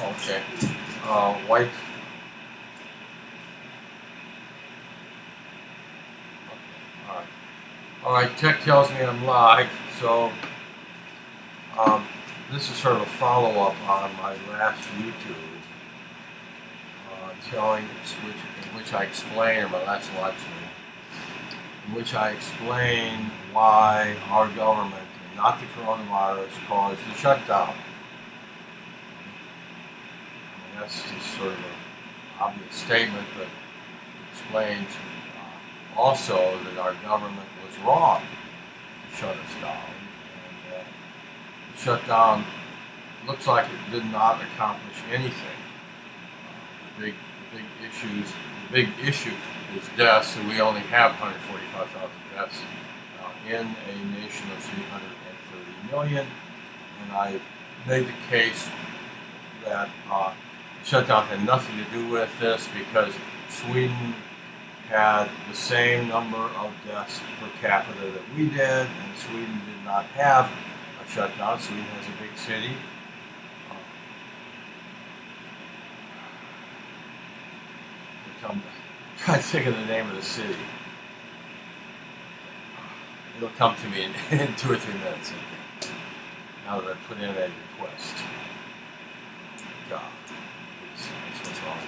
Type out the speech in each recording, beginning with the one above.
Okay. White. All right. All right. Tech tells me I'm live, so this is sort of a follow-up on my last YouTube, in which I explain, or my last live stream, in which I explain why our government, and not the coronavirus, caused the shutdown. That's just sort of an obvious statement, but it explains also that our government was wrong to shut us down. And the shutdown looks like it did not accomplish anything. The big issue is deaths, and we only have 145,000 deaths in a nation of 330 million. And I made the case that shutdown had nothing to do with this because Sweden had the same number of deaths per capita that we did, and Sweden did not have a shutdown. Sweden has a big city. I'm trying to think of the name of the city. It'll come to me in 2 or 3 minutes, I think, now that I put in a request. God. What's wrong.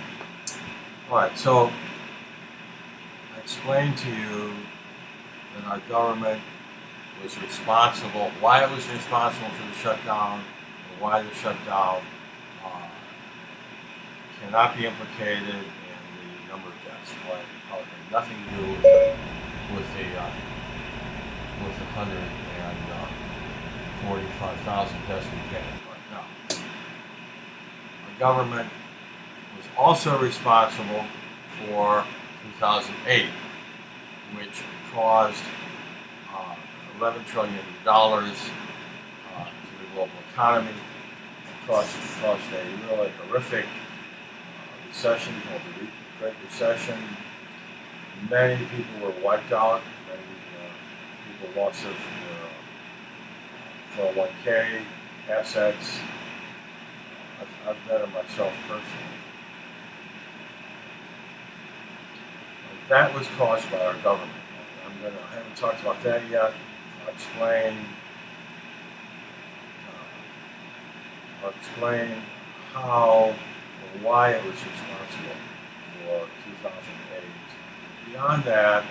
Alright, so I explained to you that our government was responsible, why it was responsible for the shutdown, and why the shutdown cannot be implicated in the number of deaths. Why it probably had nothing to do with the 145,000 deaths we've had right now. Our government was also responsible for 2008, which caused $11 trillion to the global economy, caused a really horrific recession called the Great Recession. Many people were wiped out. Many people lost their 401k assets. I've met it myself personally. That was caused by our government. I haven't talked about that yet. I'll explain how or why it was responsible for 2008. Beyond that,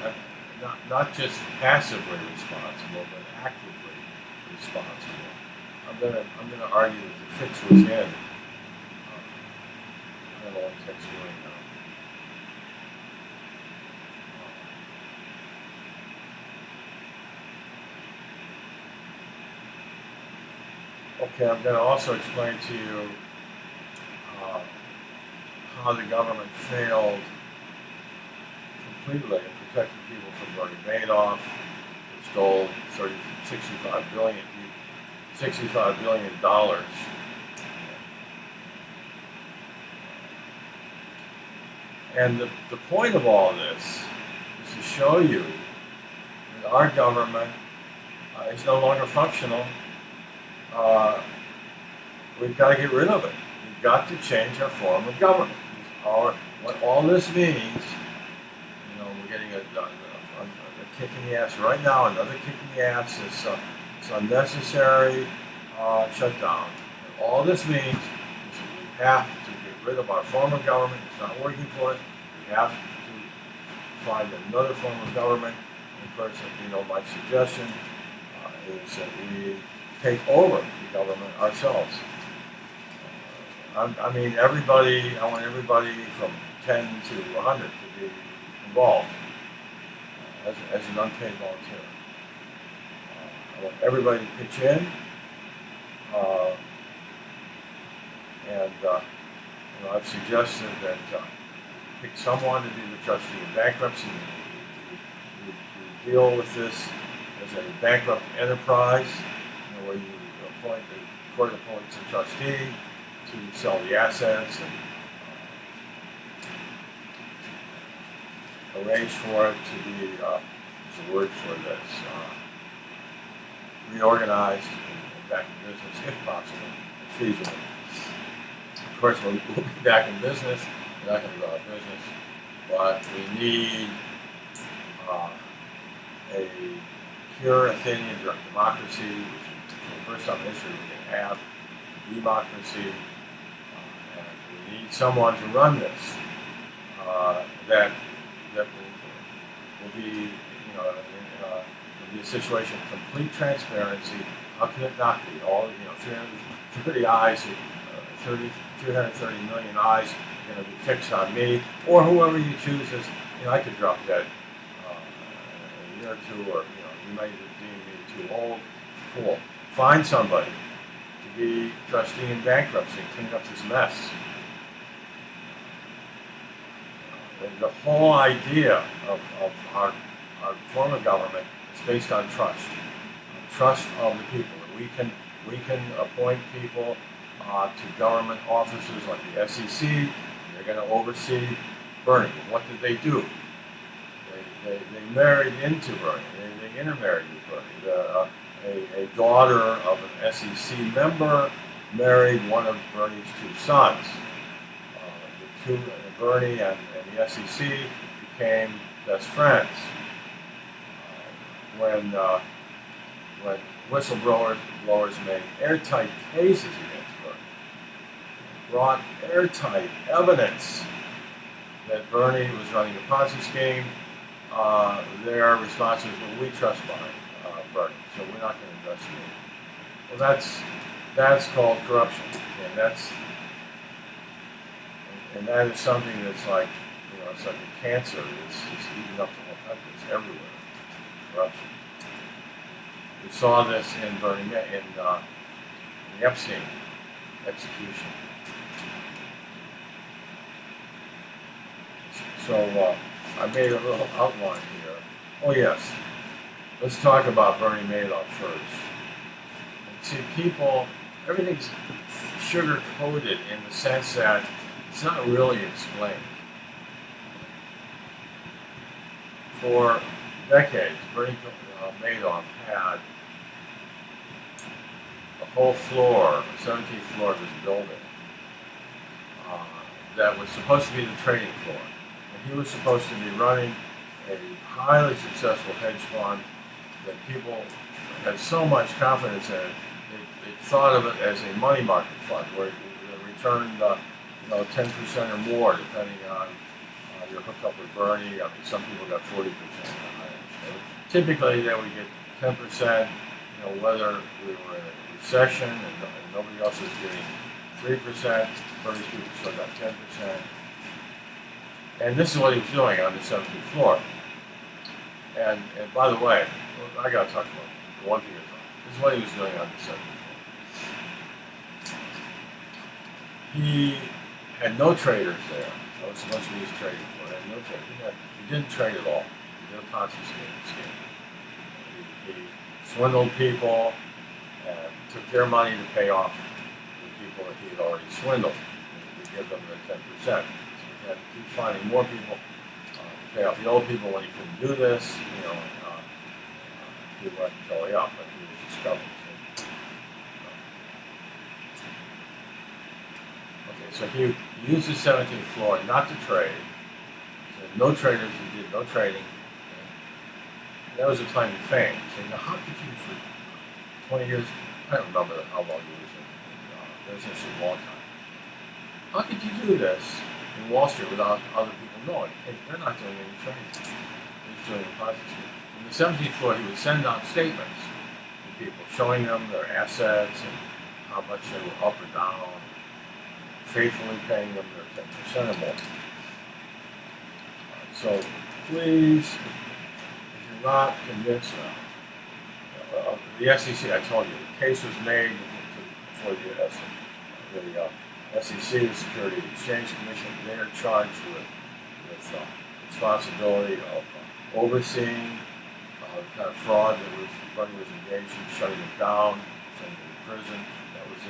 not just passively responsible, but actively responsible. I'm gonna argue that the fix was in. I don't know what text doing now. Okay, I'm going to also explain to you how the government failed completely in protecting people from Bernie Madoff, who stole $65 billion. And the point of all this is to show you that our government is no longer functional. We've got to get rid of it. We've got to change our form of government. What all this means, we're getting a kick in the ass right now, another kick in the ass. It's unnecessary shutdown. And all this means is that we have to get rid of our form of government. It's not working for us. We have to find another form of government. And personally, my suggestion is that we take over the government ourselves. I want everybody from 10 to 100 to be involved as an unpaid volunteer. I want everybody to pitch in, and I've suggested that pick someone to be the trustee of bankruptcy. We deal with this as a bankrupt enterprise, where you appoint the court appoints a trustee to sell the assets and arrange for it to be, there's a word for this, reorganized and back in business if possible, if feasible. Of course, we'll be back in business. We're not going to go out of business, but we need a pure Athenian democracy, which for the first time in history we can have democracy, and we need someone to run this that will be, will be a situation of complete transparency. How can it not be? All 330 eyes, 330 million eyes are going to be fixed on me, or whoever you choose as. I could drop dead in a year or two, or you might deem me too old. Cool. Find somebody to be trustee in bankruptcy and clean up this mess. The whole idea of our form of government is based on trust of the people. We can appoint people to government offices like the SEC. They're going to oversee Bernie. What did they do? They married into Bernie. They intermarried with Bernie. A daughter of an SEC member married one of Bernie's two sons. Bernie and the SEC became best friends. When whistleblowers made airtight cases against Bernie, brought airtight evidence that Bernie was running a Ponzi scheme, their response was, well, we trust Bernie, so we're not going to investigate. Well, that's called corruption, and that is something that's like, it's like a cancer. It's eating up the whole country. It's everywhere. Corruption. We saw this in the Epstein execution. So I made a little outline here. Oh yes, let's talk about Bernie Madoff first. See, everything's sugar-coated in the sense that it's not really explained. For decades, Bernie Madoff had a whole floor, the 17th floor of his building, that was supposed to be the trading floor. And he was supposed to be running a highly successful hedge fund that people had so much confidence in it, they thought of it as a money market fund where it returned 10% or more, depending on you're hooked up with Bernie. I mean, some people got 40%. Typically, they would get 10%. Whether we were in a recession and nobody else was getting 3%, Bernie's people still got 10%. And this is what he was doing on the 17th floor. And by the way, I got to talk about one thing. This is what he was doing on the 17th floor. He had no traders there. That was supposed to be his trading floor. He had no traders. He didn't trade at all. He did a Ponzi scheme. He swindled people and took their money to pay off the people that he had already swindled. To give them the 10%. So he had to keep finding more people to pay off the old people. When he couldn't do this, he went belly up, and he was discovered. So he used the 17th floor not to trade. So no traders, he did no trading. That was a claim to fame. So how could you, for 20 years, I don't remember how long he was in business, a long time. How could you do this in Wall Street without other people knowing? Hey, they're not doing any trading. He's doing a Ponzi scheme. In the 17th floor, he would send out statements to people, showing them their assets and how much they were up or down, faithfully paying them their 10% or more. So please, if you're not convinced now, the SEC, I told you, the case was made before the SEC, the Securities and Exchange Commission. They are charged with responsibility of overseeing the kind of fraud that Bernie was engaged in, shutting it down, sending it to prison. That was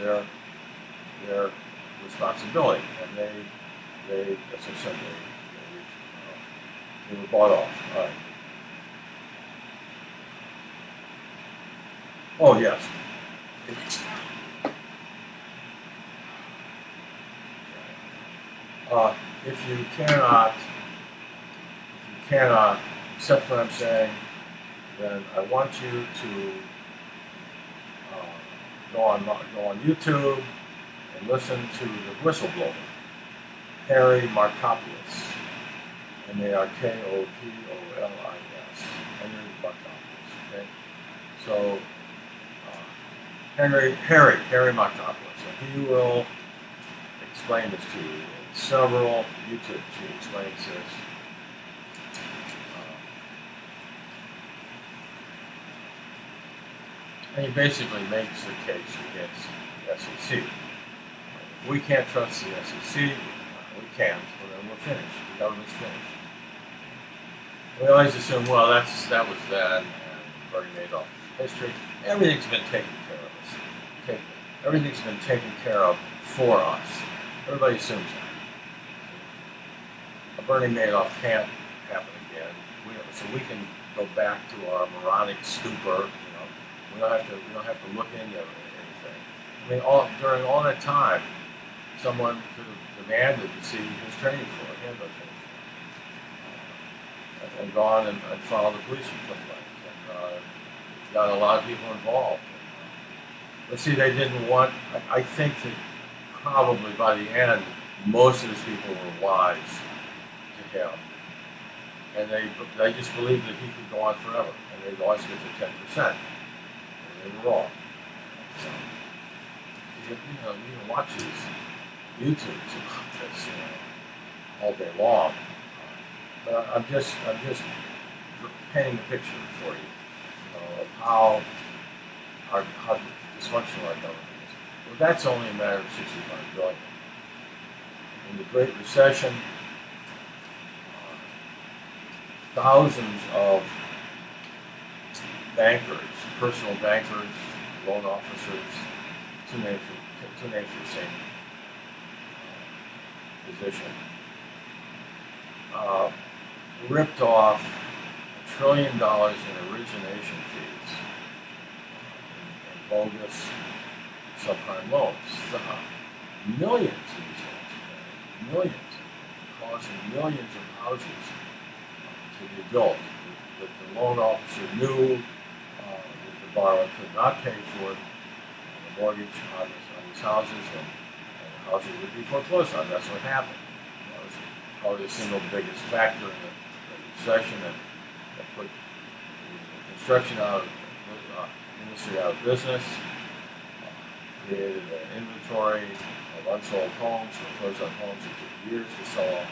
their responsibility, and they, as I said, they were bought off. All right. Oh yes. If you cannot accept what I'm saying, then I want you to go on YouTube and listen to the whistleblower, Harry Markopoulos, Markopoulos, Henry Markopoulos. Okay, so Harry Markopoulos. So he will explain this to you in several YouTubes. He explains this. And he basically makes the case against the SEC. If we can't trust the SEC, we can't, well then we're finished. The government's finished. We always assume, well, that was then, and Bernie Madoff's history. Everything's been taken care of. Everything's been taken care of for us. Everybody assumes that. A Bernie Madoff can't happen again. So we can go back to our moronic stupor. We don't have to look into anything. I mean, during all that time, someone could have demanded to see his training floor. He had no training floor. And gone and filed a police complaint. And got a lot of people involved. But see, they didn't want. I think that probably by the end, most of these people were wise to him, and they just believed that he could go on forever, and they'd always get to 10%. They were wrong. So, you can watch these YouTubes about this, all day long. But I'm just painting a picture for you, of how dysfunctional our government is. Well, that's only a matter of 65 billion. In the Great Recession, thousands of bankers, personal bankers, loan officers, two names for the same position, ripped off $1 trillion in origination fees and bogus subprime loans. Millions of these loans, millions, causing millions of houses to be built that the loan officer knew the borrower could not pay for the mortgage on these houses, and the houses would be foreclosed on. That's what happened. That was probably the single biggest factor in the recession that put the construction industry out of business, created an inventory of unsold homes, foreclosed on homes that took years to sell off.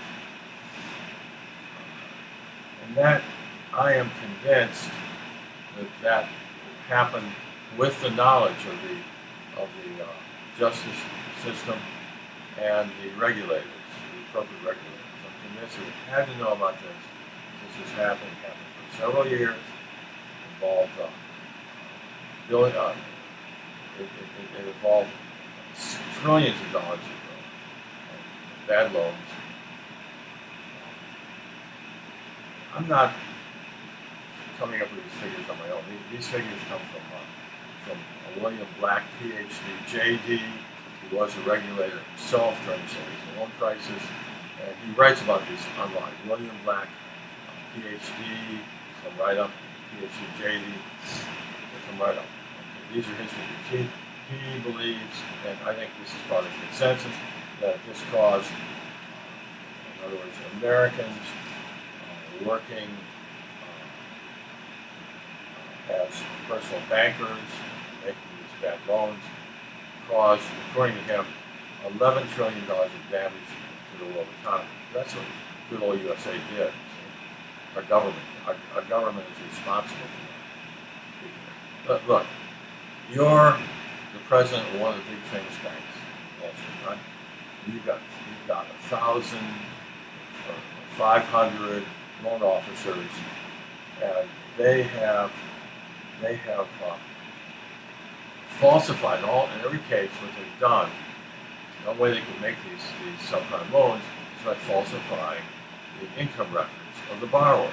And that, I am convinced that happened with the knowledge of the justice system and the regulators, the appropriate regulators. I'm convinced that we had to know about this. This was happening for several years. Involved it involved trillions of dollars of bad loans. I'm not coming up with these figures on my own. These figures come from William Black, PhD, JD, who was a regulator himself during the Soviet loan crisis, and he writes about this online. William Black, PhD, some write-up, PhD, JD, some write-up. These are his figures. He believes, and I think this is part of the consensus, that this caused, in other words, Americans working as personal bankers, making these bad loans, caused, according to him, $11 trillion of damage to the world economy. That's what good old USA did. Our government is responsible for that. Look, you're the president of one of the big famous banks, Wall Street, right? You've got 1,000 or 500 loan officers, and they have falsified in every case what they've done. The only way they can make these subprime loans is by falsifying the income records of the borrowers.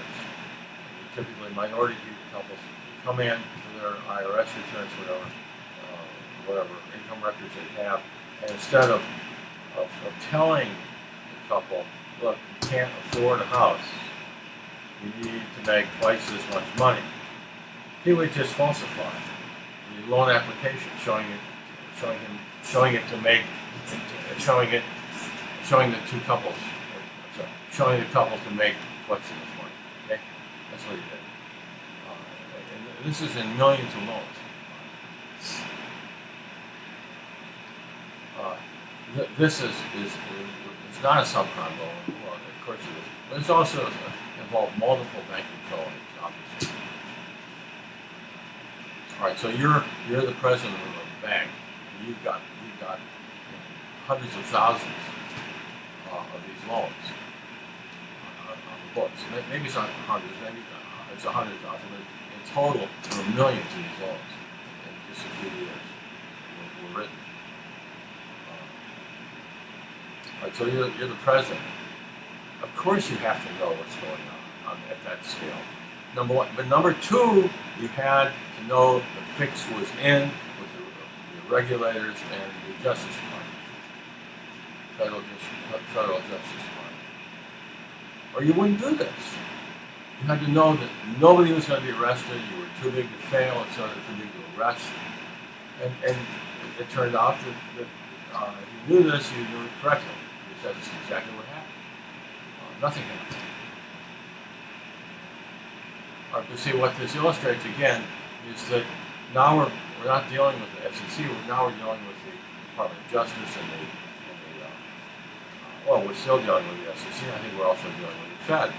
Typically, minority couples come in to their IRS returns, whatever income records they have, and instead of telling the couple, look, you can't afford a house. You need to make twice as much money. He would just falsify the loan application, showing the two couples, showing the couple to make twice as much money. Okay, that's what he did. And this is in millions of loans. This is it's not a subprime loan. Well, of course it is, but it's also involved multiple banking felonies, obviously. All right, so you're the president of a bank. You've got hundreds of thousands of these loans on the books. Maybe it's not hundreds, maybe it's 100,000, but in total there are millions of these loans in just a few years were written. All right, so you're the president. Of course you have to know what's going on at that scale. Number one. But number two, you had to know the fix was in with the regulators and the Justice Department, Federal Justice Department. Or you wouldn't do this. You had to know that nobody was going to be arrested, you were too big to fail, and so too big to arrest. And it turned out that if you knew this, you knew it correctly, because that's exactly what happened. Nothing happened. All right, but see, what this illustrates again is that now we're not dealing with the SEC. Now we're dealing with the Department of Justice and well, we're still dealing with the SEC. I think we're also dealing with the Fed.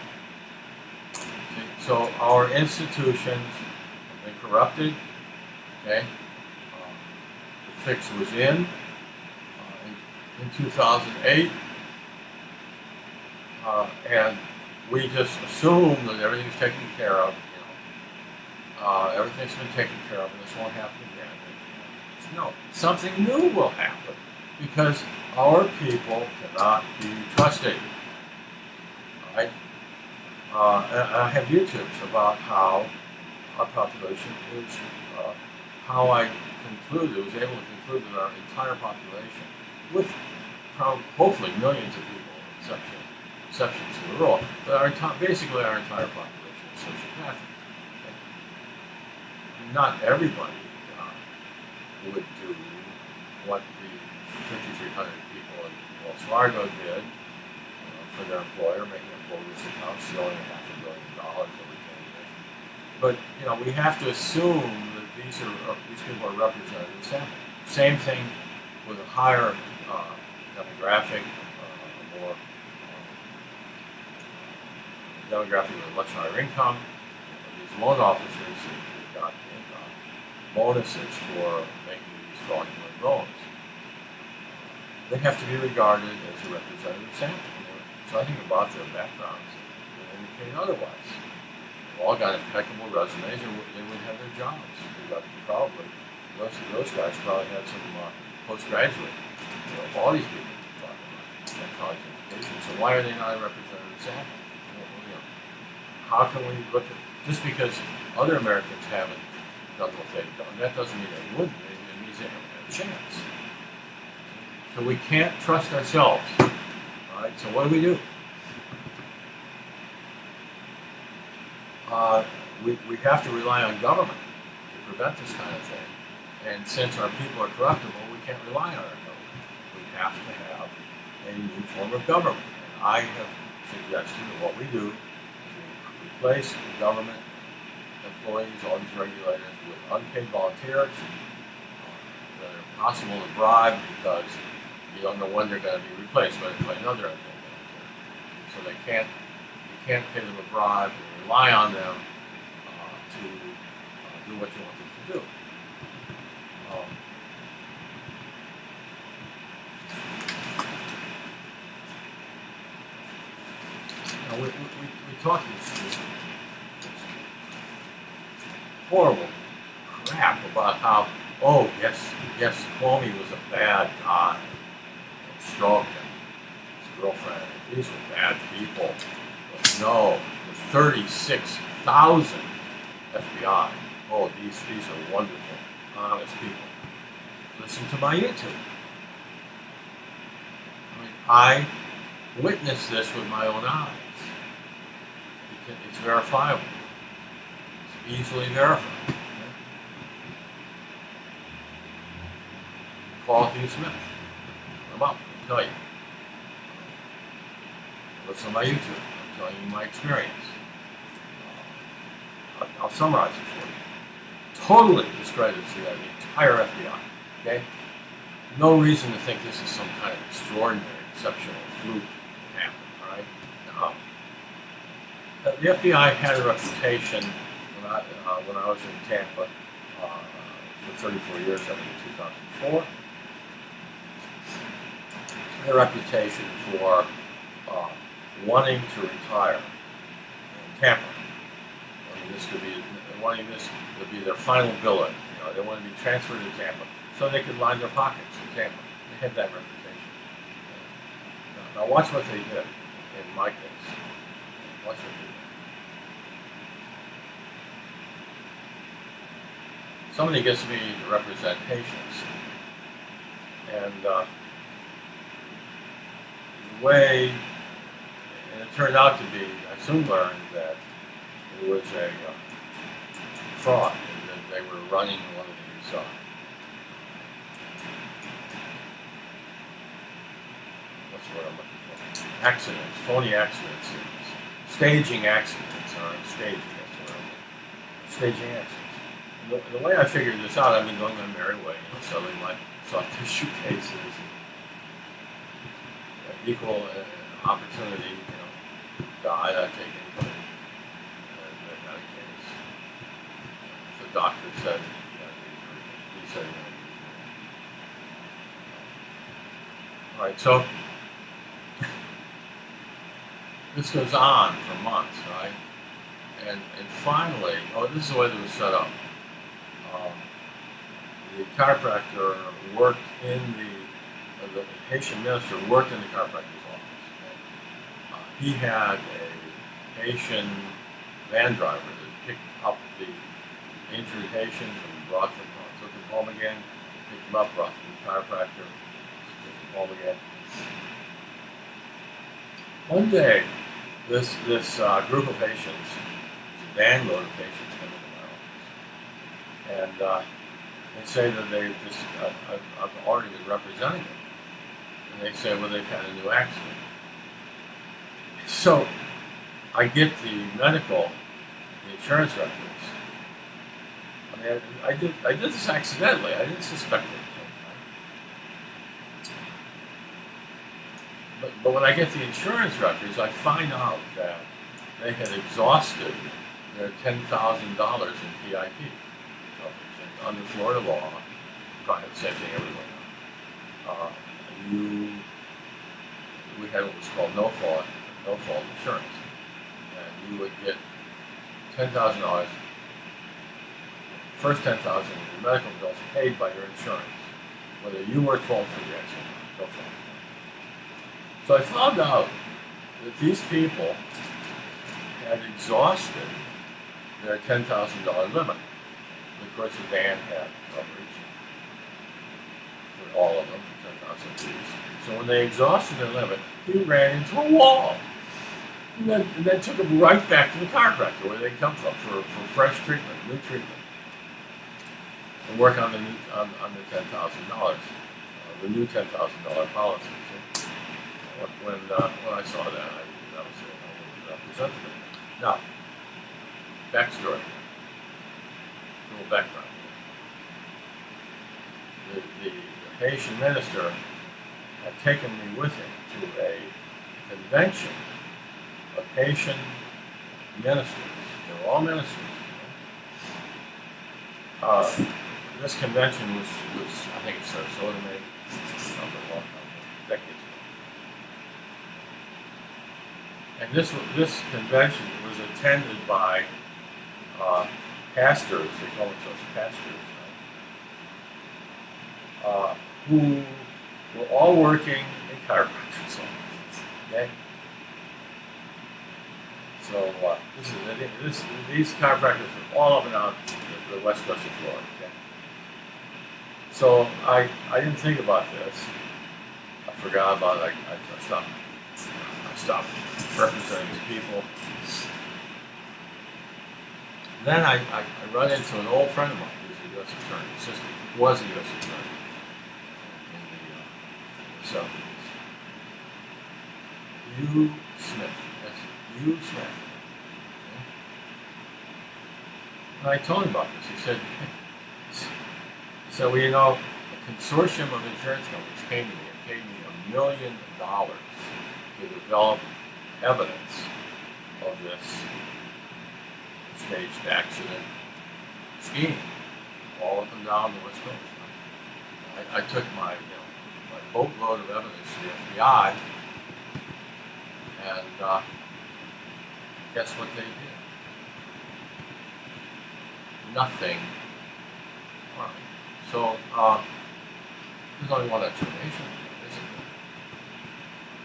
See, so our institutions have been corrupted. Okay, the fix was in 2008, and we just assume that everything's taken care of. Everything's been taken care of, and this won't happen again. No, something new will happen because our people cannot be trusted. All right? And I have YouTubes about how our population is, how I was able to conclude that our entire population, with hopefully millions of people, exceptions to the rule, but basically our entire population is sociopathic. Not everybody would do what the 5,300 people at Wells Fargo did for their employer, making a bogus account, stealing $500 million every 10 years. But we have to assume that these people are representative samples. Same thing with a higher demographic, more demographic with a much higher income. These loan officers who got bonuses for making these fraudulent loans. They have to be regarded as a representative sample. So I think about their backgrounds would indicate otherwise. They've all got impeccable resumes, and they would have their jobs. Those guys probably had some postgraduate. All these people talking about college education. So why are they not a representative sample? How can we look at just because other Americans haven't done what they've done, that doesn't mean they wouldn't. It means they haven't had a chance. So we can't trust ourselves. All right. So what do? We have to rely on government to prevent this kind of thing. And since our people are corruptible, we can't rely on our government. We have to have a new form of government. And I have suggested that what we do is we replace the government employees, all these regulators, with unpaid volunteers that are possible to bribe because you don't know when they're going to be replaced by another unpaid volunteer. So you can't pay them a bribe and rely on them to do what you want them to do. We talk this horrible crap about how, oh, yes, Comey was a bad guy. And Strzok and his girlfriend, these were bad people. But no, the 36,000 FBI, oh, these are wonderful, honest people. Listen to my YouTube. I witnessed this with my own eyes. It's verifiable. It's easily verified. Call Hugh Smith. I'm up. I'll tell you. Listen to my YouTube. I'm telling you my experience. I'll summarize it for you. Totally discredits the entire FBI. Okay? No reason to think this is some kind of extraordinary, exceptional fluke that happened. All right? No. The FBI had a reputation when I was in Tampa for 34 years, up in 2004. Had a reputation for wanting to retire in Tampa. I mean, this could be wanting this to be their final billet. You know, they want to be transferred to Tampa so they could line their pockets in Tampa. They had that reputation. Now watch what they did in my case. Watch what they did. Somebody gets me to represent patients, and the way, and it turned out to be, I soon learned that it was a fraud, and that they were running one of these what's the word I'm looking for? Accidents, phony accidents, staging accidents, or staging, that's what I'm looking for. Staging accidents. The way I figured this out, I've been going my merry way, selling my soft tissue cases, equal opportunity, guy, I take anybody, and I got a case. The doctor said, he said, all right, so this goes on for months, right? And finally, this is the way that it was set up. The chiropractor worked in the Haitian minister worked in the chiropractor's office. He had a Haitian van driver that picked up the injured Haitians and brought them, took them home again, picked them up, brought them to the chiropractor, took them home again. One day, this group of patients, this van load of patients, came into my office, and they say that I've already been representing them. And they say, well, they've had a new accident. So I get the insurance records. I mean, I did this accidentally. I didn't suspect it. But when I get the insurance records, I find out that they had exhausted their $10,000 in PIP coverage. And under Florida law, probably the same thing everywhere. We had what was called no fault insurance, and you would get $10,000. First $10,000 of your medical bills paid by your insurance, whether you were at fault for the accident or no fault. So I found out that these people had exhausted their $10,000 limit. And of course, the van had coverage for all of them for 10,000 piece. So when they exhausted their limit, he ran into a wall. And then took him right back to the chiropractor where they come from for fresh treatment, new treatment, and work on the $10,000, the new $10,000 policy. So when I saw that, I was representative. Now, backstory, a little background. The Haitian minister had taken me with him to a convention of Haitian ministers. They were all ministers. This convention was I think it's Sarasota, maybe, decades ago. And this convention was attended by pastors, they call themselves pastors, who were all working in chiropractic offices. Okay? So these chiropractors are all up and down the west coast of Florida. Okay? So I didn't think about this. I forgot about it. I stopped. stuff, representing his people. Then I run into an old friend of mine who's a U.S. attorney, was a U.S. attorney in the 70s. Hugh Smith. That's Hugh Smith. And I told him about this. He said, well, you know, a consortium of insurance companies came to me and paid me $1 million to develop evidence of this staged accident scheme all up and down the West Coast. I took my boatload of evidence to the FBI, and guess what they did? Nothing. All right. So there's only one explanation, isn't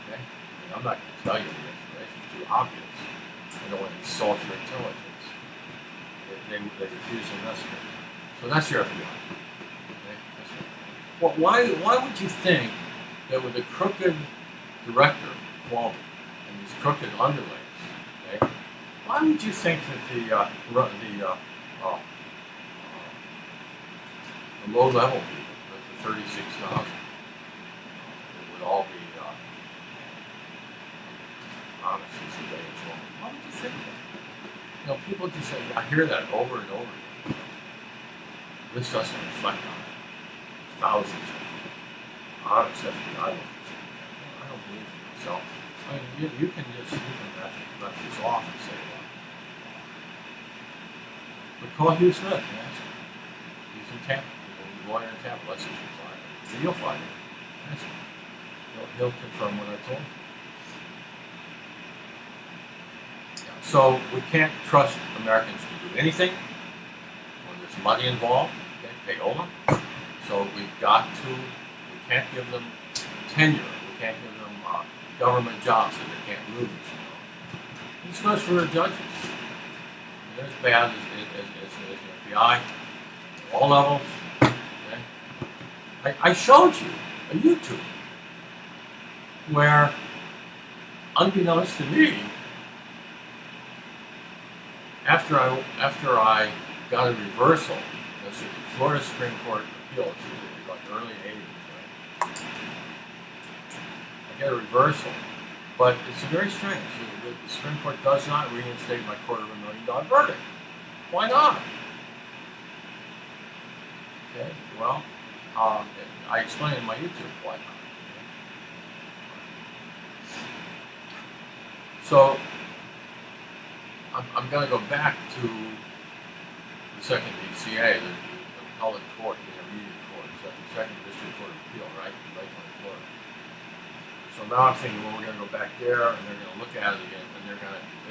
there? Okay? I mean, I'm not going to tell you the explanation; it's too obvious. I don't want to insult your intelligence. They refuse to investigate. So that's your FBI. Okay? Well, why would you think that with a crooked director, Cuomo, and these crooked underlings, okay, why would you think that the low-level people, the 36,000, would all be honest as the day is long? Why would you think that? You know, people just say, I hear that over and over again. This doesn't reflect on it. Thousands of honest FBI workers. I don't believe in myself. I mean, you can let this off and say, but call Hugh Smith and ask him. He's in Tampa. He's a lawyer in Tampa. Let's just reply. You'll find him. Ask him. He'll confirm what I told you. So we can't trust Americans to do anything when there's money involved, okay, payola. So we can't give them tenure. We can't give them government jobs that they can't lose. This goes for the judges. They're as bad as the FBI, at all levels. Okay? I showed you a YouTube where, unbeknownst to me, after I got a reversal, that's the Florida Supreme Court appeal, it's like early 80s, right? I get a reversal, but it's very strange. The Supreme Court does not reinstate my $250,000 verdict. Why not? Okay, well, I explain in my YouTube why not. So, I'm going to go back to the second DCA, the appellate court, the intermediate court, the second district court of appeal, right? In Lakeland, Florida. So now I'm thinking, well, we're going to go back there, and they're going to look at it again, and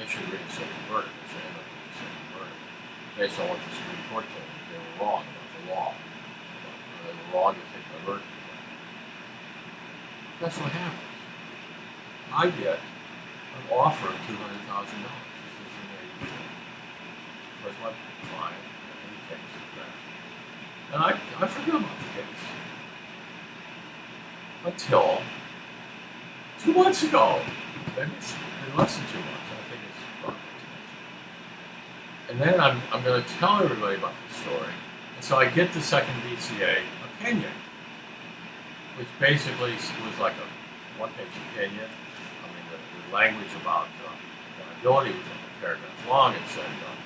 they should reinstate the verdict. They should end up reinstating the verdict based on what the Supreme Court told them. They were wrong about the law. They were wrong to take the verdict. That's what happens. I get an offer of $200,000. Was my client, and he takes it back. And I forgot about the case. Until 2 months ago. Maybe it's been less than 2 months. I think it's about 2 months. And then I'm going to tell everybody about this story. And so I get the second DCA opinion, which basically was like a one-page opinion. I mean, the language about liability was like a paragraph long. It said that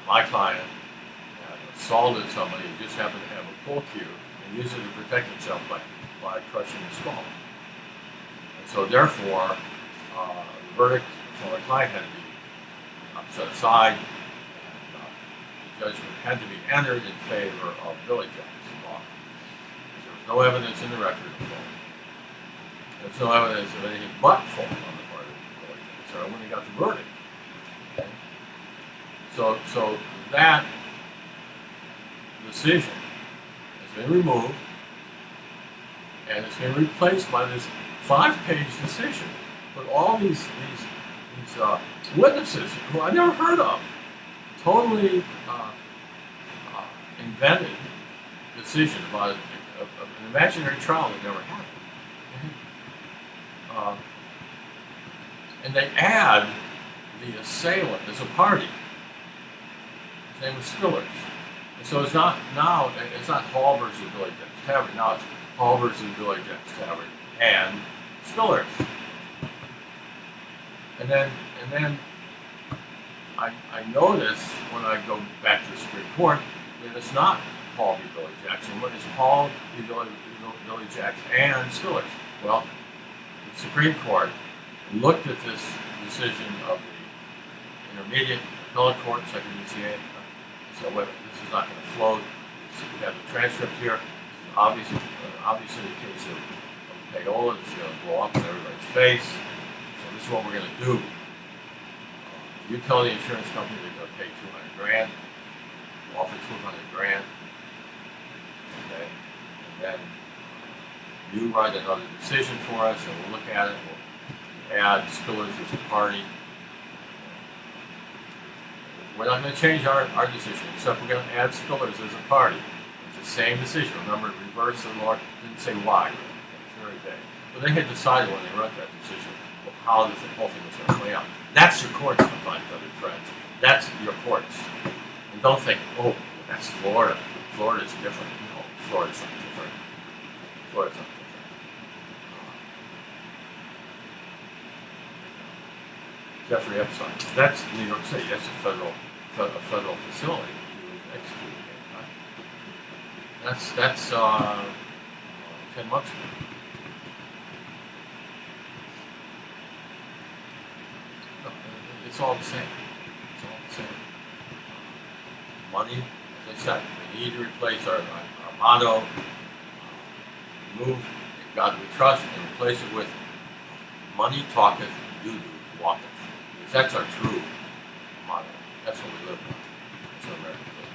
my client had assaulted somebody who just happened to have a pool cue and used it to protect himself by crushing the skull. And so therefore, the verdict for my client had to be set aside, and the judgment had to be entered in favor of Billy Jackson law. There was no evidence in the record of fault. There's no evidence of anything but fault on the part of Billy Jackson. So I wouldn't have got the verdict. So that decision has been removed, and it's been replaced by this 5-page decision with all these witnesses who I never heard of, totally invented decision about an imaginary trial that never happened. and they add the assailant as a party. His name was Spillers. And so it's not now, it's not Hall versus Billy Jack's Tavern. Now it's Hall versus Billy Jack's Tavern and Spillers. And then I notice when I go back to the Supreme Court that it's not Hall v. Billy Jackson, but it's Hall v. Billy Jacks and Spillers. Well, the Supreme Court looked at this decision of the intermediate appellate court, second DCA, so wait, this is not going to float. We have the transcript here. Obviously the case of payola. This is going to blow up in everybody's face. So this is what we're going to do. You tell the insurance company they're going to pay $200 grand. We'll offer $200 grand. Okay, and then you write another decision for us, and we'll look at it. We'll add Spillers as a party. We're not going to change our decision, except we're going to add Spillers as a party. It's the same decision. Remember, reverse the law. Didn't say why. It's very vague. But they had decided when they wrote that decision how the whole thing was going to play out. That's your courts, my fine feathered friends. That's your courts. And don't think, oh, that's Florida. Florida's different. No, Florida's not different. Florida's not different. Jeffrey Epstein. That's New York City. That's a federal facility. He was executed. Right? That's 10 months ago. No, it's all the same. It's all the same. Money, as I said, we need to replace our motto. Move in God we trust and replace it with money talketh, doo-doo walketh. That's our true motto. That's what we live by. That's what Americans live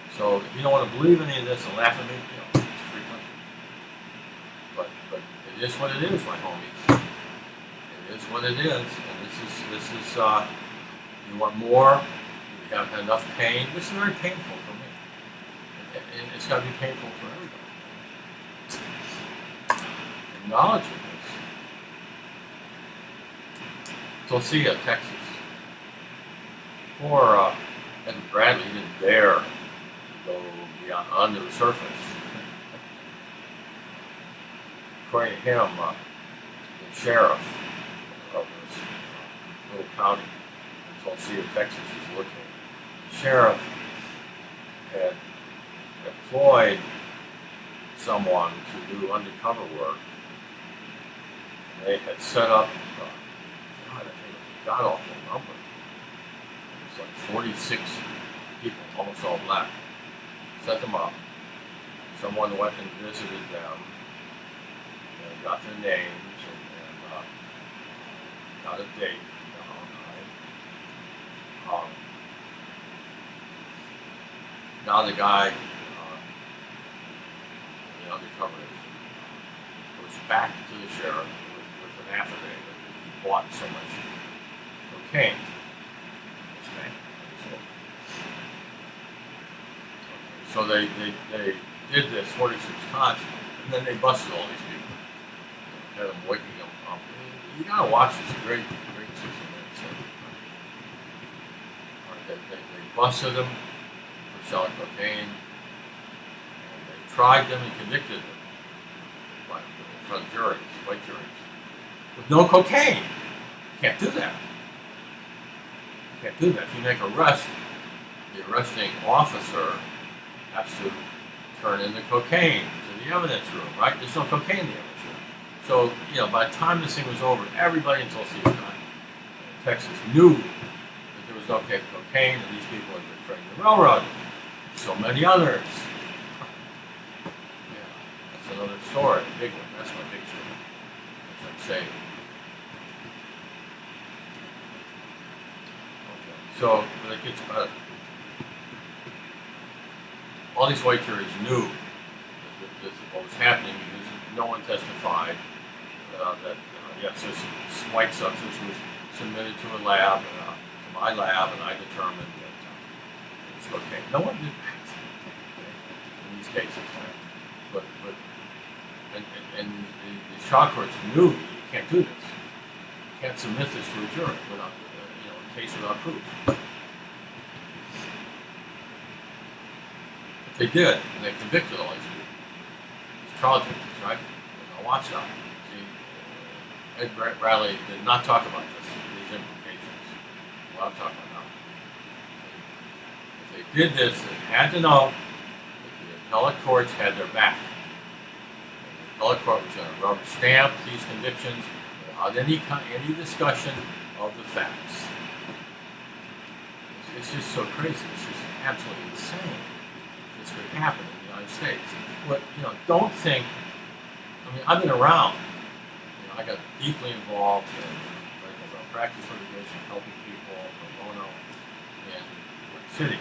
by. So if you don't want to believe any of this and laugh at me, it's a free country. But it is what it is, my homies. It is what it is. And this is you want more, you haven't had enough pain. This is very painful for me. And it's got to be painful for everybody. Acknowledging this. Tulsia, Texas. Poor Edward Bradley didn't dare go beyond under the surface. According to him, the sheriff of this little county in Tulsia, Texas, is looking. The sheriff had employed someone to do undercover work. They had set up god-awful number. It's like 46 people, almost all black. Set them up. Someone went and visited them and got their names and got a date. Now the guy, the undercover agent, goes back to the sheriff with an affidavit that he bought so much cocaine. This man. So they did this 46 times, and then they busted all these people. Had them waking them up. You gotta watch this great 60 minutes. They busted them for selling cocaine, and they tried them and convicted them in front of juries, white juries, with no cocaine. You can't do that. You can't do that. If you make an arrest, the arresting officer has to turn in the cocaine to the evidence room, right? There's no cocaine in the evidence room. So, by the time this thing was over, everybody in Tulsa, Texas, knew that there was no cocaine and these people had been trading the railroad. So many others. Yeah, that's another story, a big one. That's my big story. That's what I'm saying. So, but it gets better. All these white juries knew that what was happening because no one testified that, yes, this white substance was submitted to a lab, to my lab, and I determined that it was cocaine. No one did that in these cases. And the trial courts knew you can't do this. can't submit this to a jury without, a case without proof. But they did, and they convicted all these people. These trial judges, right? Now watch now. See, Ed Bradley did not talk about these implications. What I'm talking about now. If they did this, they had to know that the appellate courts had their back. The appellate court was going to rubber stamp these convictions without any discussion of the facts. It's just so crazy. It's just absolutely insane. This could happen in the United States. But don't think. I mean, I've been around. I got deeply involved in medical malpractice litigation, helping people pro bono in New York City. And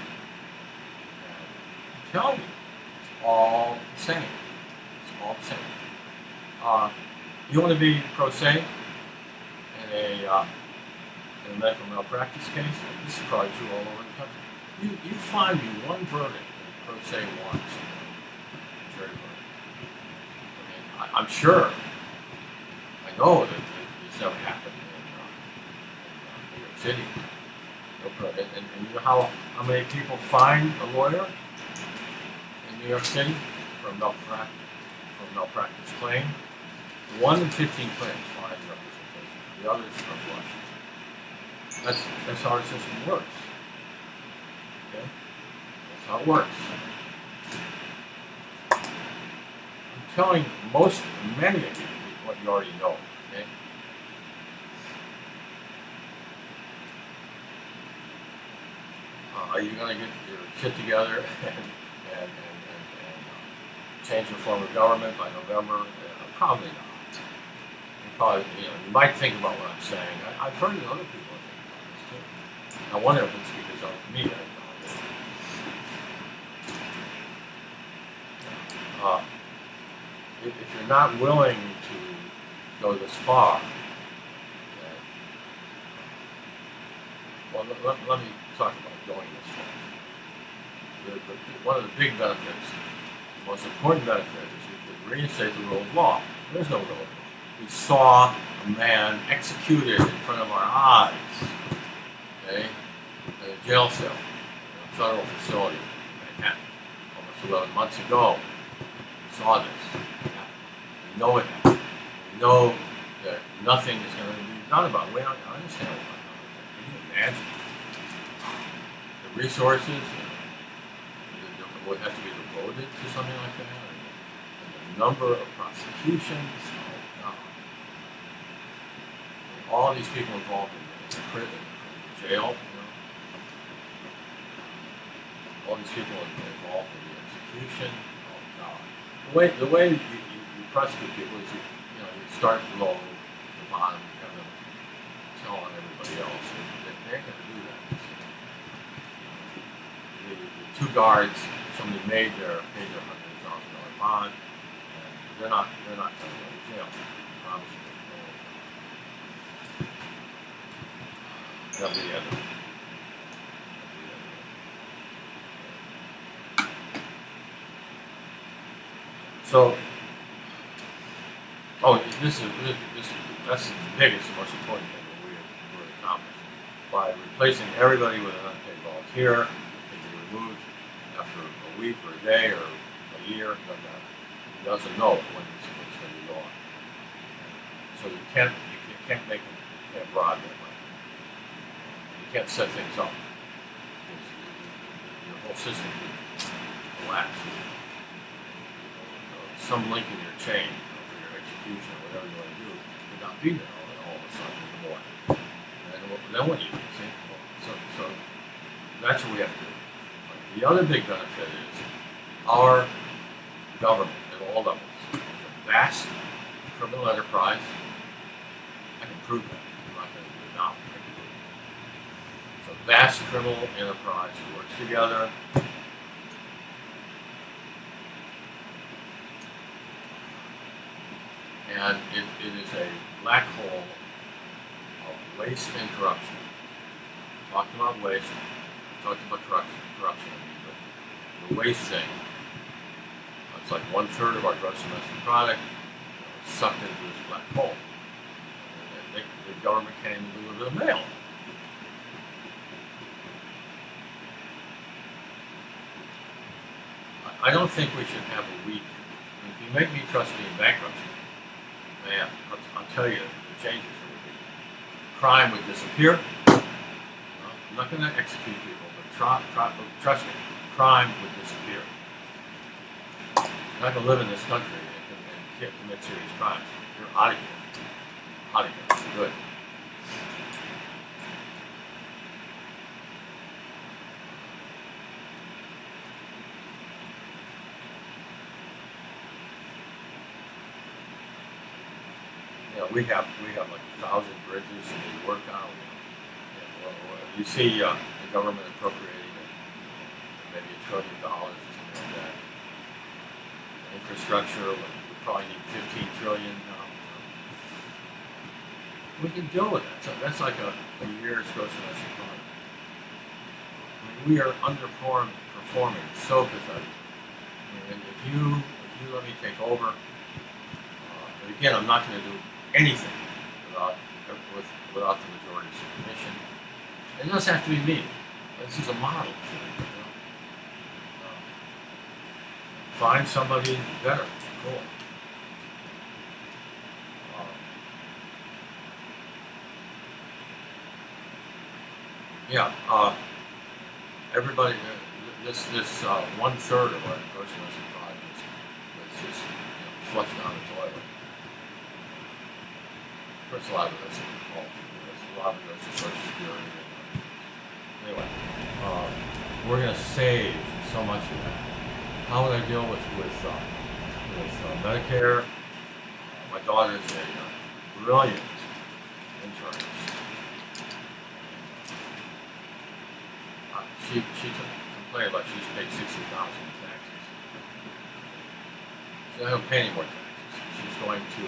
I'm telling you, it's all the same. It's all the same. You want to be pro se in a medical malpractice case? This is probably true all over the country. You find me one verdict in pro se once. Jury verdict. I mean, I'm sure. I know that this never happened in New York City. And you know how many people find a lawyer in New York City for malpractice claim? 1 in 15 claims find representation. The others are flushed. That's how our system works. Okay? That's how it works. I'm telling many of you what you already know. Okay? Are you going to get your shit together and change your form of government by November? Probably not. You might think about what I'm saying. I've heard that other people think about this too. I wonder if it's because of me. If you're not willing to go this far, okay, well, let me talk about going this far. One of the big benefits, the most important benefit, is you could reinstate the rule of law. There's no rule of law. We saw a man executed in front of our eyes, okay, in a jail cell, in a federal facility in Manhattan, almost 11 months ago. We saw this. We know it happened. We know that nothing is going to be done about it. I understand what I'm talking about. Can you imagine the resources that would have to be devoted to something like that? And the number of prosecutions. All these people involved in prison, jail, all these people involved in the execution. Oh God! The way you prosecute people is you start low, the bottom, you kind of tell on everybody else. They're going to do that. The two guards, somebody paid their $100,000 bond, and they're not going to go to jail. I promise you. That'll be the other. So, that's the biggest and most important thing that we're accomplishing. By replacing everybody with an unpaid volunteer, they can be removed after a week or a day or a year, he doesn't know when it's going to be gone. So you can't make them, you can't bribe them. You can't set things up. Your whole system will collapse. Some link in your chain for your execution or whatever you want to do would not be there all of a sudden in the morning. And then what do you do? See? So that's what we have to do. The other big benefit is our government at all levels is a vast criminal enterprise. I can prove that. I'm not going to do it now. It's a vast criminal enterprise that works together. And it is a black hole of waste and corruption. We talked about waste, we talked about corruption, but the waste thing, it's like 1/3 of our gross domestic product sucked into this black hole. And the government can't even deliver the mail. I don't think we should have a week. If you make me trustee in bankruptcy, man, I'll tell you the changes that would be. Crime would disappear. I'm not going to execute people, but trust me, crime would disappear. You're not going to live in this country and commit serious crimes. You're out of here. Out of here. Good. We have like 1,000 bridges that we work on. You see the government appropriating maybe $1 trillion or something like that. Infrastructure, we probably need 15 trillion now. We can deal with that. So that's like a year's gross domestic product. I mean, we are underperforming, so pathetic. And if you let me take over, but again, I'm not going to do anything without the majority's submission. It doesn't have to be me. This is a model for me. Find somebody better. Cool. Everybody. This 1/3 of our gross domestic product is just flushed down the toilet. There's a lot of this in the culture. There's a lot of this in Social Security. Anyway, we're going to save so much of that. How would I deal with Medicare? My daughter is a brilliant internist. She complained about she's paid $60,000 in taxes. She's not going to pay any more taxes. She's going to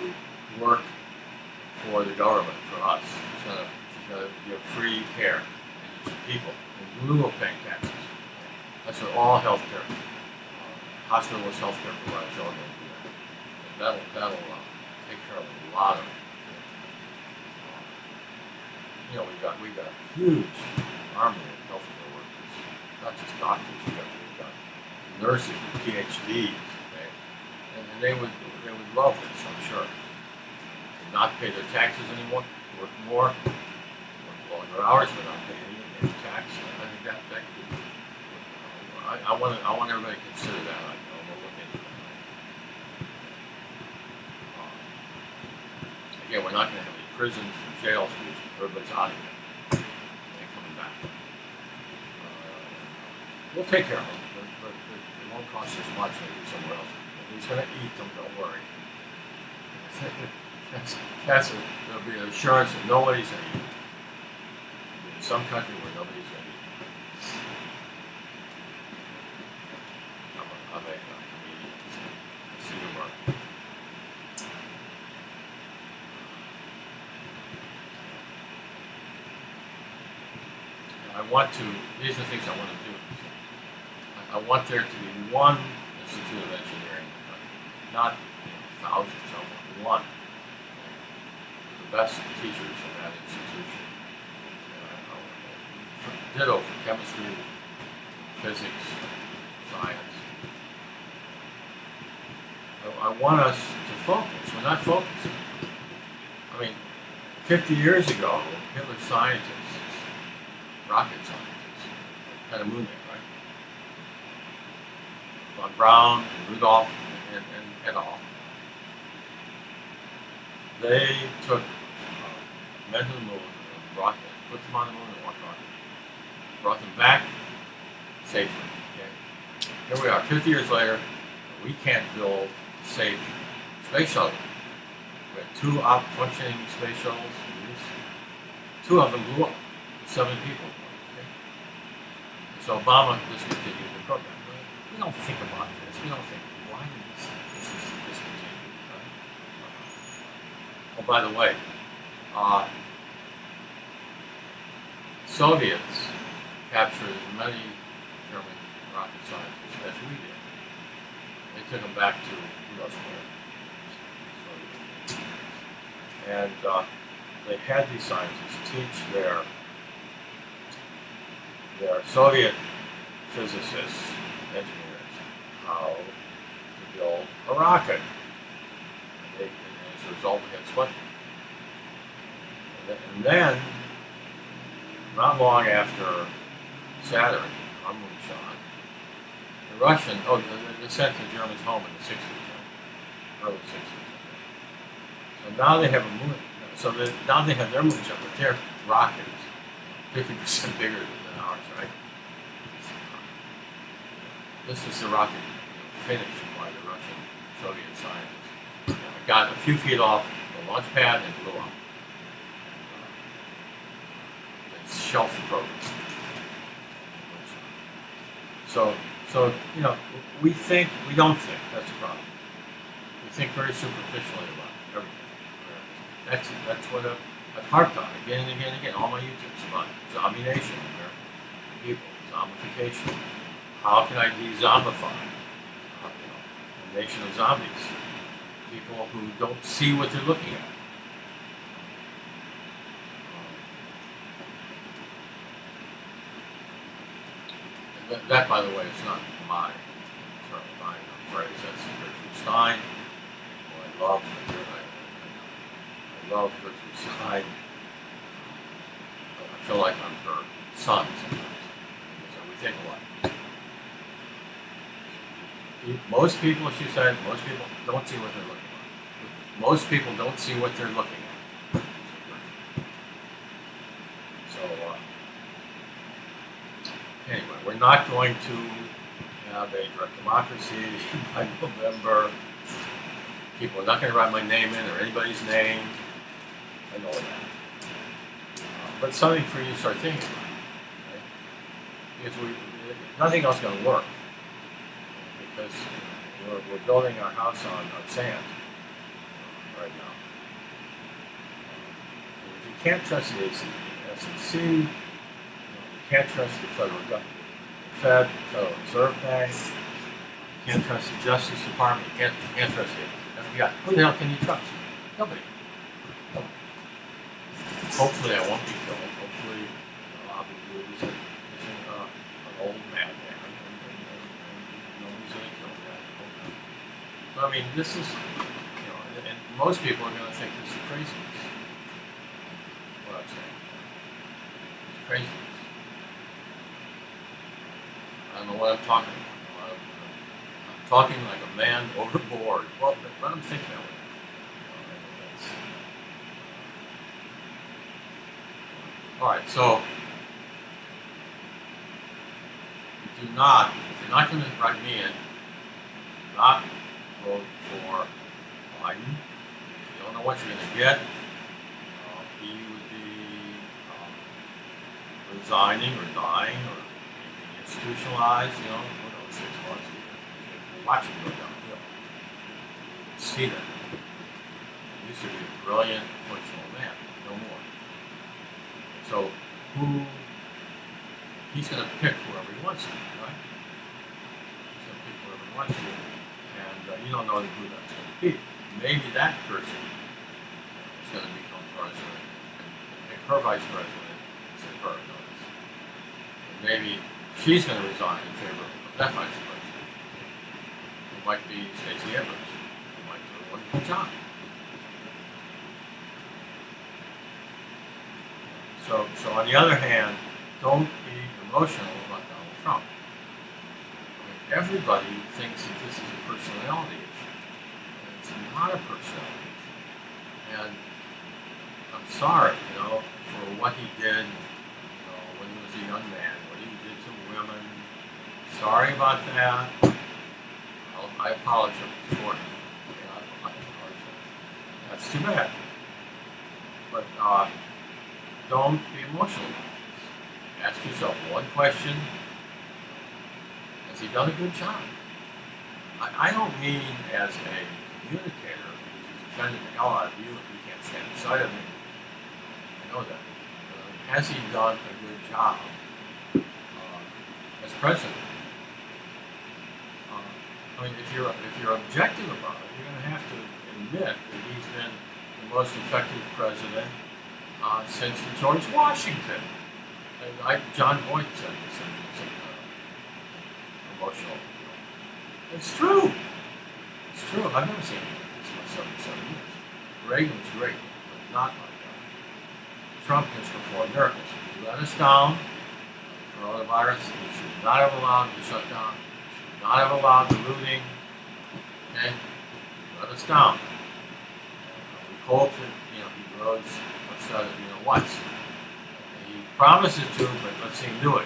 work for the government, for us. She's going to give free care to people in lieu of paying taxes. That's what all healthcare, hospitalist healthcare providers are going to do that. And that'll take care of a lot of it. We got a huge army of healthcare workers, not just doctors. We've got nurses with PhDs, okay? And they would love this, I'm sure. Not pay their taxes anymore, work more, work longer hours, but not pay any tax. I think that could. I want everybody to consider that. We'll look into that. Again, we're not going to have any prisons and jails because everybody's out of here. They ain't coming back. We'll take care of them, but it won't cost us much. Maybe somewhere else. He's going to eat them. Don't worry. There'll be an assurance that nobody's going to eat. In some country where nobody's going to eat. I'm a comedian. I see the work. These are the things I want to do. I want there to be one Institute of Engineering in the country, not thousands of them, one. The best teachers in that institution. Ditto for chemistry, physics, science. I want us to focus. We're not focusing. I mean, 50 years ago, Hitler's scientists, rocket scientists, had a moon there, right? Von Braun, and Rudolph, and all. They took men to the moon, put them on the moon and walked on it. Brought them back safely. Okay? Here we are, 50 years later, we can't build a safe space shuttle. We had 2 functioning space shuttles. 2 of them blew up. 7 people. Okay? So Obama discontinued the program. We don't think about this. We don't think, why did this discontinue? Right? Oh, by the way, Soviets captured as many German rocket scientists as we did. They took them back to Russia. And they had these scientists teach their Soviet physicists, engineers, how to build a rocket. And as a result, we had Sputnik. And then, not long after Saturn, our moonshot, the Russian, they sent the Germans home in the 60s, early 60s. So now they have a moon, now they have their moonshot, but their rocket is 50% bigger than ours, right? This is the rocket finished by the Russian Soviet scientists. It got a few feet off the launch pad and blew up. It's shelf program. So we don't think, that's the problem. We think very superficially about everything. That's what I've harped on again and again and again. All my YouTubes about zombie nation, American people, zombification. How can I de-zombify a nation of zombies? People who don't see what they're looking at. That, by the way, is not my term, my phrase. That's Gertrude Stein, who I love. I love Gertrude Stein. I feel like I'm her son sometimes. So we think alike. Most people, she said, most people don't see what they're looking at. Most people don't see what they're looking at. So, anyway, we're not going to have a direct democracy by November. People are not going to write my name in or anybody's name. I know that. But something for you to start thinking about. Right? Because nothing else is going to work. Because we're building our house on sand right now. If you can't trust the SEC, you can't trust the federal government, the Fed, the Federal Reserve Bank, you can't trust the Justice Department, you can't trust the FBI. Who the hell can you trust? Nobody. Hopefully I won't be killed. Hopefully I'll be good as an old madman. I mean, this is, and most people are going to think this is craziness. What I'm saying. It's craziness. I don't know what I'm talking about. I'm talking like a man overboard. Well, let him think that way. All right, so if you're not going to write me in, not vote for Biden. If you don't know what you're going to get, he would be resigning or dying or being institutionalized, who knows, 6 months. Watch it go downhill. See that. He used to be a brilliant, functional man, no more. So he's going to pick whoever he wants to, right? He's going to pick whoever he wants to. And you don't know who that's going to be. Maybe that person is going to become president and make her vice president instead of her. And maybe she's going to resign in favor of that vice president. It might be Stacey Abrams. It might do a wonderful job. So on the other hand, don't be emotional about Donald Trump. Everybody thinks that this is a personality issue. And it's not a personality issue. And I'm sorry, for what he did, when he was a young man, what he did to women. Sorry about that. I apologize for him. I apologize. That's too bad. But don't be emotional about this. Ask yourself one question. Has he done a good job? I don't mean as a communicator, because he's offended the hell out of you and you can't stand beside of him. I know that. Has he done a good job as president? If you're objective about it, you're going to have to admit that he's been the most effective president since George Washington. And John Boyd said this in some promotional. It's true. It's true. I've never seen this for 77 years. Reagan was great, but not like that. Trump has performed miracles. He let us down. Coronavirus, we should not have allowed the shutdown. We should not have allowed the looting. Okay? Let us down. We hope that, he grows what's that, once. He promises to, but let's see him do it.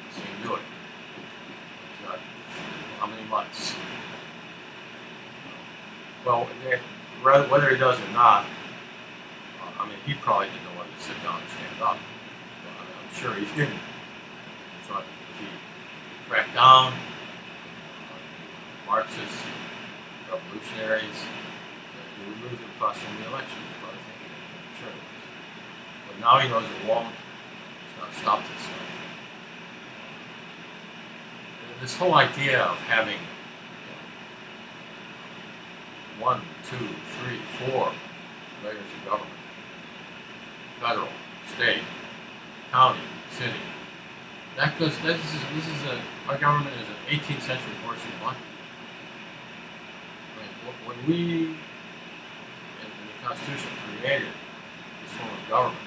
Let's see him do it. He's got how many months? Well, whether he does or not, he probably didn't know whether to sit down and stand up. I'm sure he didn't. So if he cracked down on Marxists, revolutionaries, he would lose the process in the election. He's probably thinking it. I'm sure it was. But now he knows it won't. He's not stopped this stuff. This whole idea of having 1, 2, 3, 4 layers of government, federal, state, county, city. Our government is an 18th century portion of money. When we, in the Constitution, created this form of government,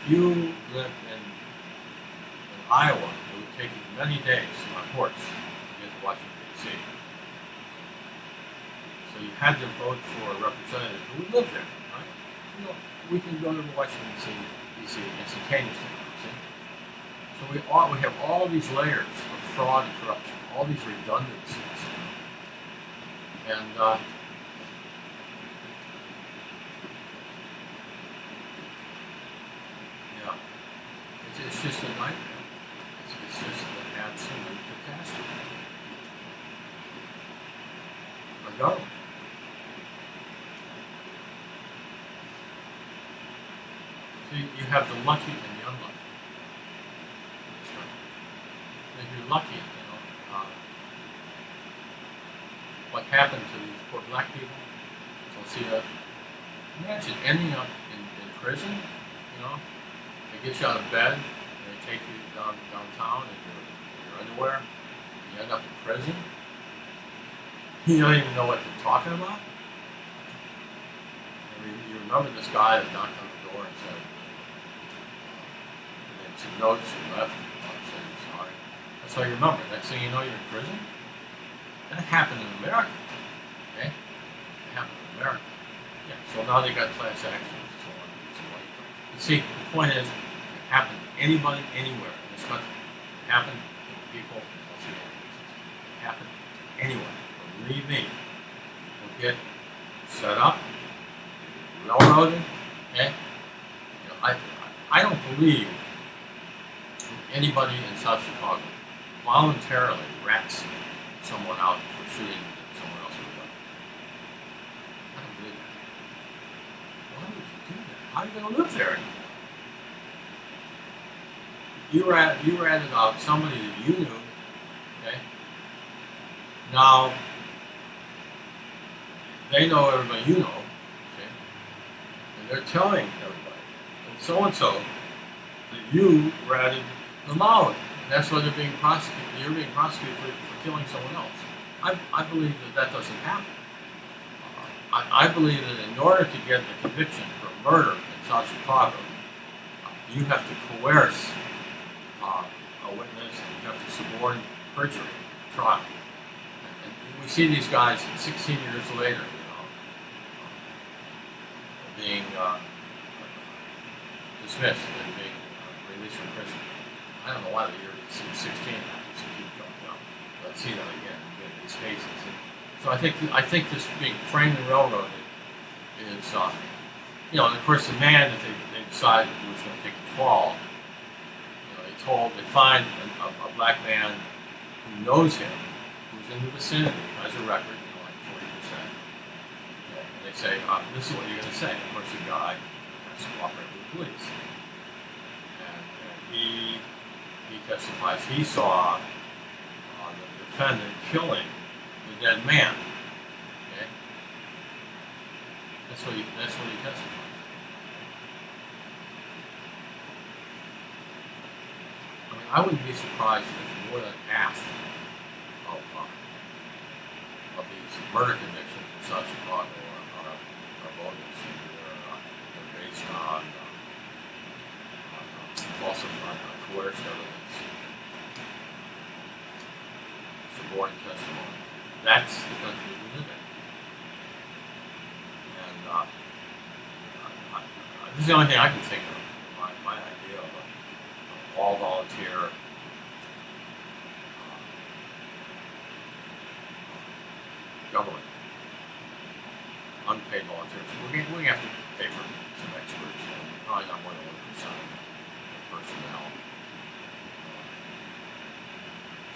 if you lived in Iowa, it would take you many days on a horse to get to Washington, D.C. So you had to vote for a representative who would live there, right? We can go to Washington, D.C. instantaneously. See? So we have all these layers of fraud and corruption, all these redundancies, and it's just a nightmare. It's just an absolute catastrophe. Our government. You have the lucky and the unlucky. If you're lucky, what happened to these poor black people? So imagine ending up in prison. They get you out of bed, and they take you downtown in your underwear. You end up in prison. You don't even know what they're talking about. You remember this guy that knocked on the door and said, some notes and left saying sorry. That's all you remember. Next thing you know, you're in prison. That happened in America. Okay? It happened in America. Yeah, so now they got class actions and so on and so on. You see, the point is, it happened to anybody, anywhere in this country. It happened to people in It happened to anyone. Believe me. We'll get set up, railroaded, okay? I don't believe anybody in South Chicago voluntarily rats someone out for shooting someone else with a gun. I don't believe that. Why would you do that? How are you going to live there anymore? You ratted out somebody that you knew, okay? Now, they know everybody you know, okay? And they're telling everybody, and so, that you ratted them out. And that's why they're being prosecuted. You're being prosecuted for killing someone else. I believe that doesn't happen. I believe that in order to get the conviction for murder in South Chicago, you have to coerce a witness, and you have to suborn perjury trial. And we see these guys 16 years later, being dismissed and being released from prison. I don't know why the year 16 happens to keep going down. Let's see that again in these cases. So I think this being framed and railroaded is, and of course the man that they decided who was going to take the fall, they find a black man who knows him, who's in the vicinity, has a record, like 40%. Okay, and they say, this is what you're going to say. Of course the guy has to cooperate with the police. And he testifies he saw the defendant killing the dead man. Okay? That's what he testifies. I wouldn't be surprised if more than half of these murder convictions in South Chicago are bogus. They're based on falsified, coerced evidence, suborned testimony. That's the country we live in. And this is the only thing I can think of. My idea of an all-volunteer government, unpaid volunteers. We have to pay for some experts, probably not more than 1% of personnel.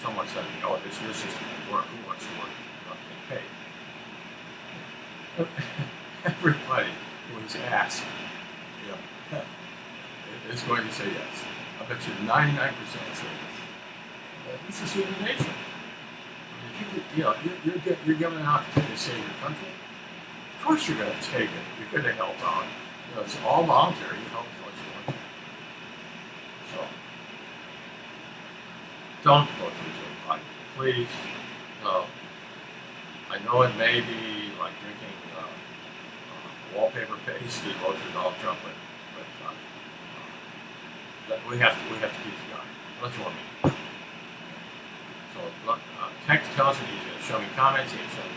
Someone said, this new system will work. Who wants to work not getting paid? Everybody who is asked, is going to say yes. I bet you 99% say yes. This is human nature. You're given an opportunity to save your country. Of course you're going to take it. You're going to help out. It's all voluntary. You help as much as you want to. So, don't vote for Joe Biden, please. I know it may be like drinking wallpaper paste to vote for Donald Trump, but we have to keep the guy. Unless you want me. So, tell us if you show me comments, you can show me